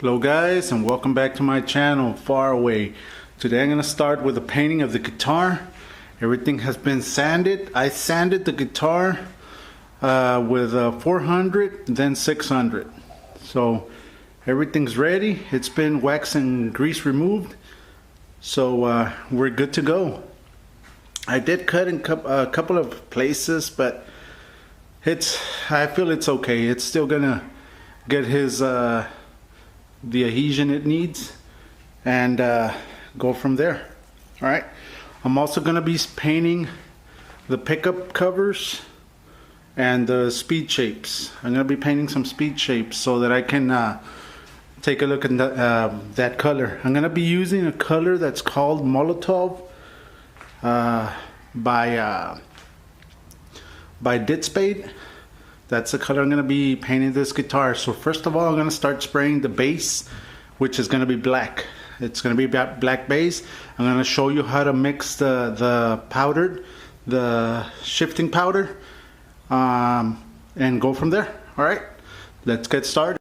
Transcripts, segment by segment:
Hello guys, and welcome back to my channel, Faraway. Today I'm going to start with the painting of the guitar. Everything has been sanded. I sanded the guitar with 400, then 600. So everything's ready. It's been wax and grease removed. So we're good to go. I did cut in a couple of places, but I feel it's okay. It's still gonna get the adhesion it needs and go from there. All right, I'm also going to be painting the pickup covers and the speed shapes. I'm going to be painting some speed shapes so that I can take a look at that color. I'm going to be using a color that's called Molotov by Dit Spade. That's the color I'm going to be painting this guitar. So first of all, I'm going to start spraying the base, which is going to be black. It's going to be black base. I'm going to show you how to mix the shifting powder, and go from there. All right, let's get started.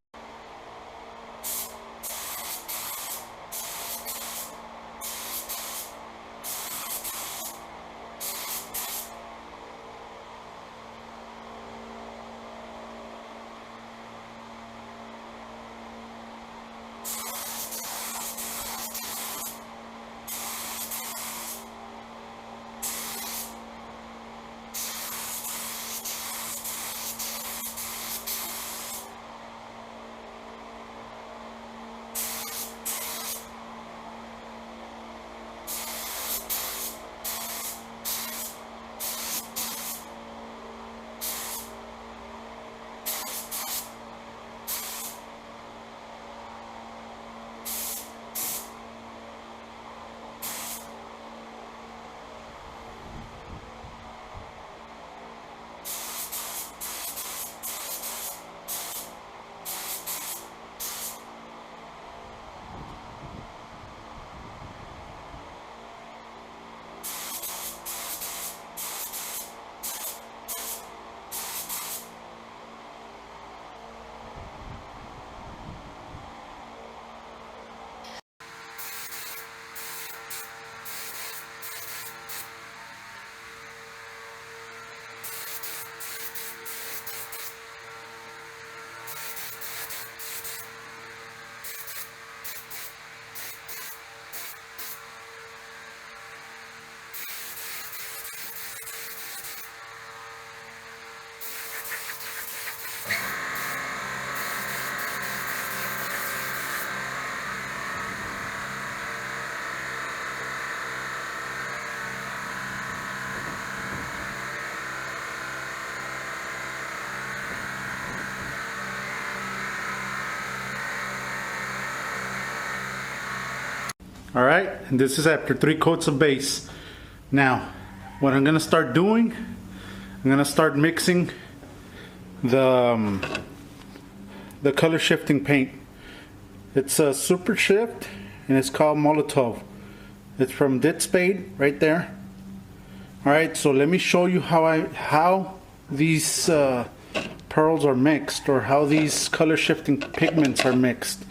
All right, and this is after 3 coats of base. Now, what I'm gonna start doing, I'm gonna start mixing the color shifting paint. It's a super shift, and it's called Molotov. It's from Dit Spade, right there. All right, so let me show you how these pearls are mixed, or how these color shifting pigments are mixed.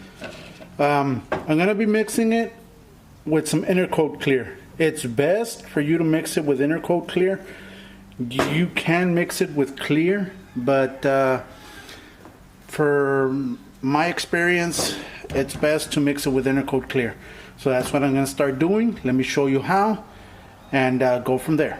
I'm gonna be mixing it with some inner coat clear. It's best for you to mix it with inner coat clear. You can mix it with clear, but for my experience, it's best to mix it with inner coat clear. So that's what I'm going to start doing. Let me show you how, and go from there.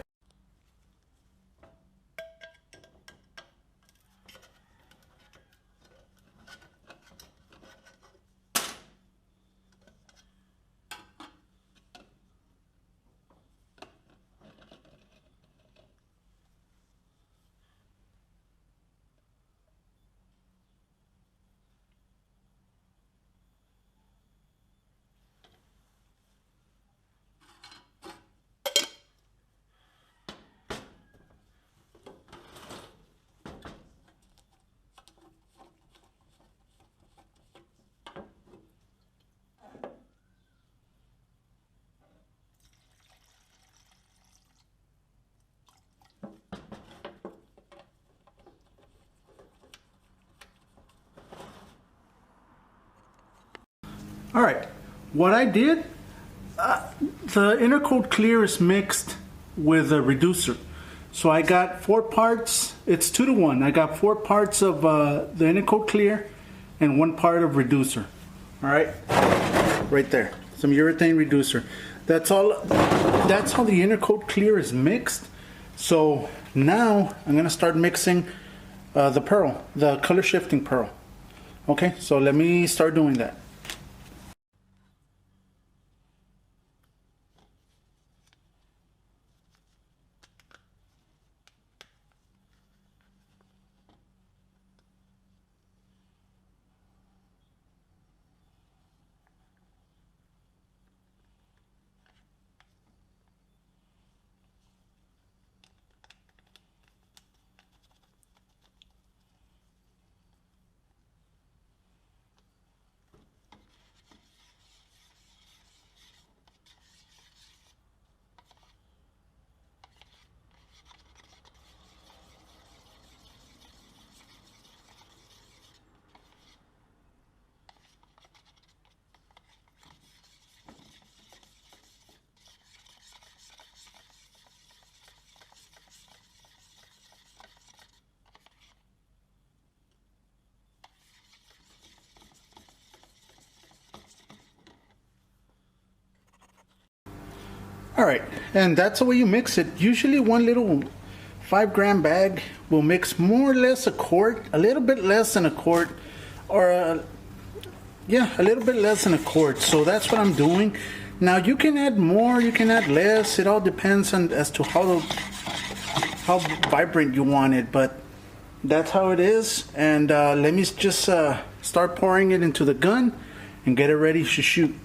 All right, what I did, the inner coat clear is mixed with a reducer. So I got 4 parts, it's 2 to 1. I got 4 parts of the inner coat clear and 1 part of reducer. All right, right there, some urethane reducer. That's how the inner coat clear is mixed. So now I'm gonna start mixing the pearl, the color shifting pearl. Okay, so let me start doing that. All right, and that's the way you mix it. Usually one little 5-gram bag will mix more or less a quart, a little bit less than a quart, or yeah, a little bit less than a quart. So that's what I'm doing. Now you can add more, you can add less. It all depends on as to how vibrant you want it, but that's how it is. And let me just start pouring it into the gun and get it ready to shoot.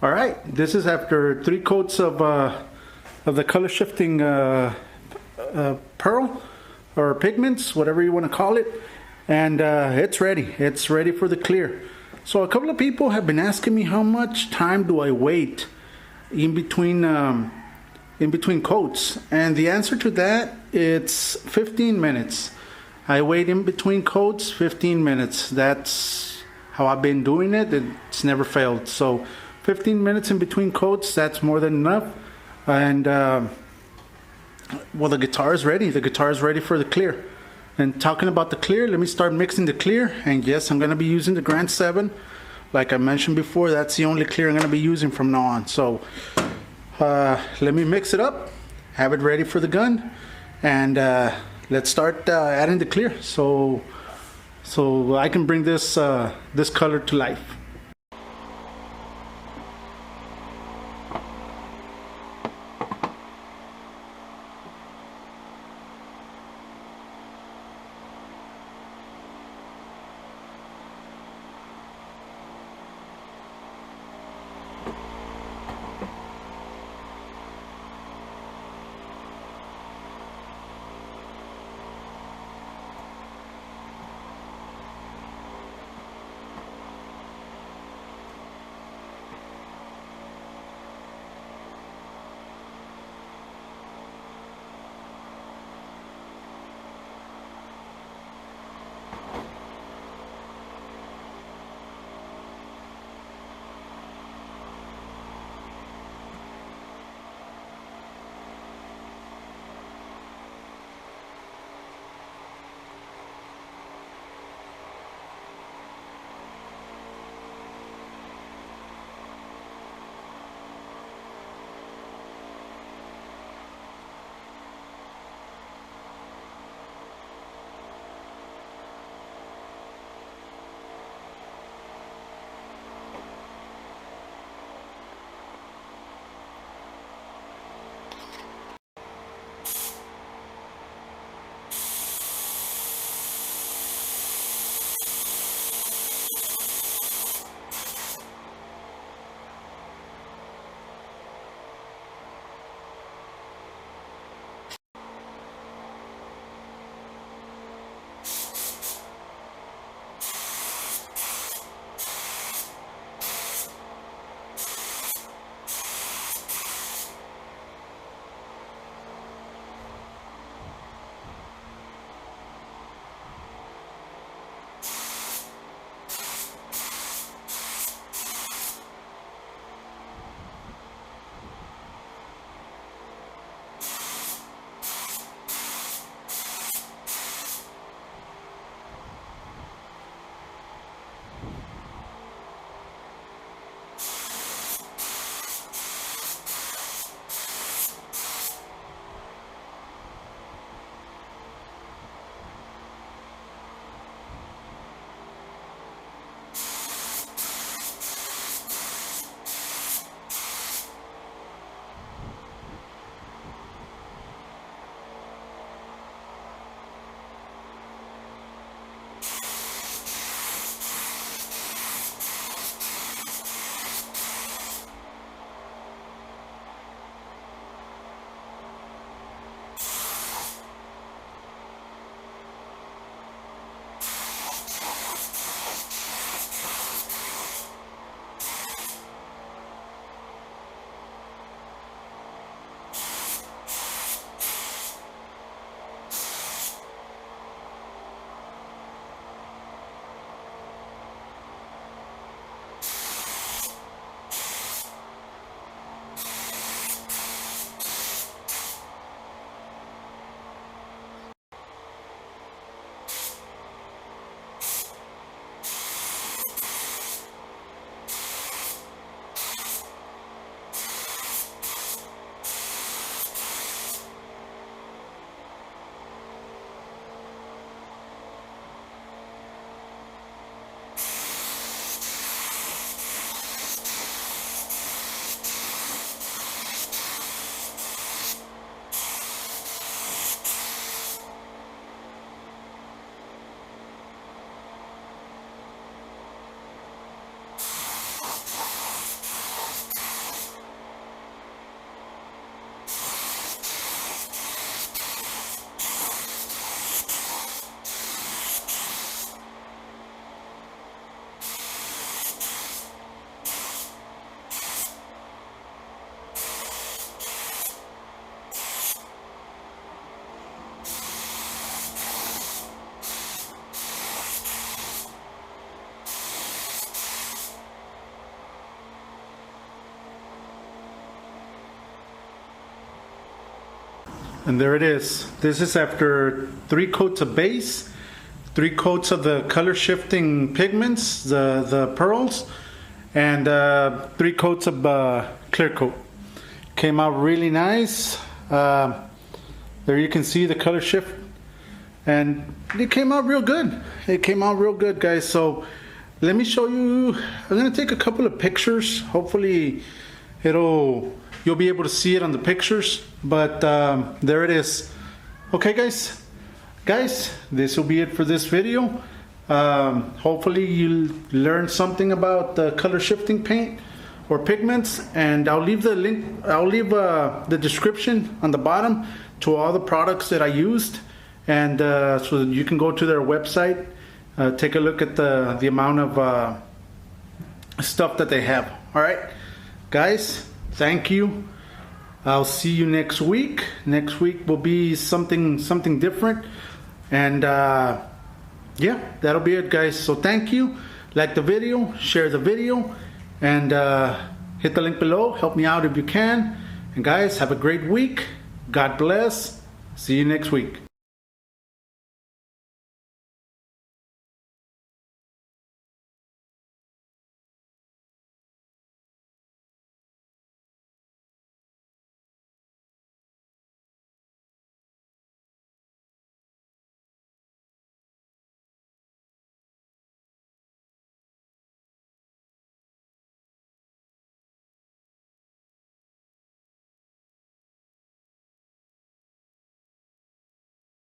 All right, this is after 3 coats of the color shifting pearl or pigments, whatever you want to call it, and it's ready. It's ready for the clear. So a couple of people have been asking me how much time do I wait in between coats, and the answer to that, it's 15 minutes. I wait in between coats 15 minutes. That's how I've been doing it. It's never failed. So 15 minutes in between coats, that's more than enough. And well, the guitar is ready. The guitar is ready for the clear. And talking about the clear, let me start mixing the clear. And yes, I'm going to be using the Grand 7. Like I mentioned before, that's the only clear I'm going to be using from now on. So let me mix it up, have it ready for the gun, and let's start adding the clear so I can bring this this color to life. And there it is. This is after 3 coats of base, 3 coats of the color shifting pigments, the pearls, and 3 coats of clear coat. Came out really nice. There you can see the color shift, and it came out real good. It came out real good, guys. So let me show you. I'm gonna take a couple of pictures. Hopefully you'll be able to see it on the pictures, but there it is. Okay, guys, this will be it for this video. Hopefully you learned something about the color shifting paint or pigments, and I'll leave the link, I'll leave the description on the bottom to all the products that I used, and so that you can go to their website, take a look at the amount of stuff that they have. All right, guys, thank you. I'll see you next week. Next week will be something different, and yeah, that'll be it, guys. So thank you. Like the video, share the video, and hit the link below. Help me out if you can. And guys, have a great week. God bless. See you next week.